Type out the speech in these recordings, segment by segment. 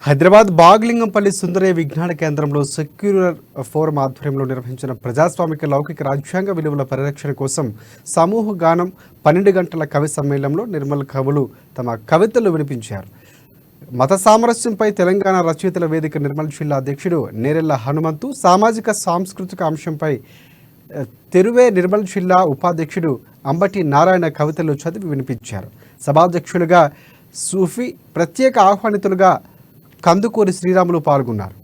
హైదరాబాద్ బాగ్లింగంపల్లి సుందరయ్య విజ్ఞాన కేంద్రంలో secular forum ఆధ్వర్యంలో నిర్వహించిన ప్రజాస్వామిక లౌకిక రాజ్యాంగ విలువల పరిరక్షణ కోసం సమూహ గానం 12 గంటల కవి సమ్మేళనంలో నిర్మల్ కవులు తమ కవితలు వినిపించారు. మత సామరస్యంపై తెలంగాణ రచయితల వేదిక నిర్మల్ జిల్లా అధ్యక్షుడు నేరెళ్ల హనుమంతు, సామాజిక సాంస్కృతిక అంశంపై తెరువే నిర్మల్ జిల్లా ఉపాధ్యక్షుడు అంబటి నారాయణ కవితలు చదివి వినిపించారు. సభాధ్యక్షులుగా సూఫీ, ప్రత్యేక ఆహ్వానితులుగా కందుకూరి శ్రీరాములు పాల్గొన్నారు.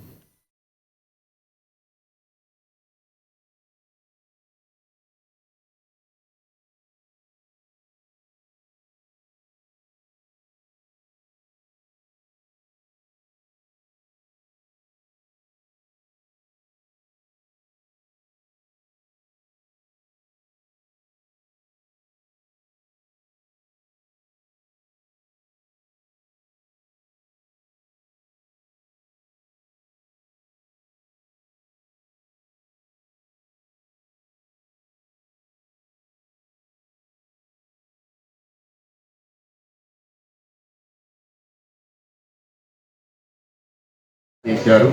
చేశారు.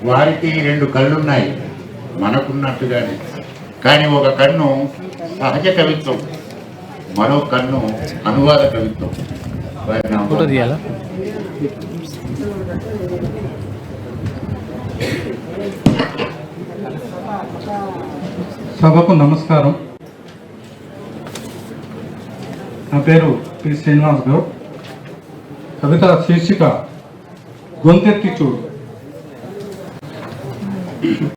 వారికి 2 కళ్ళున్నాయి మనకున్నట్టుగానే, కానీ ఒక కన్ను సహజ కవిత్వం, మరో కన్ను అనువాద కవిత్వం. సభకు నమస్కారం. నా పేరు పి శ్రీనివాస్ గౌడ్. కవిత శీర్షిక గొంతెత్తి చూడు.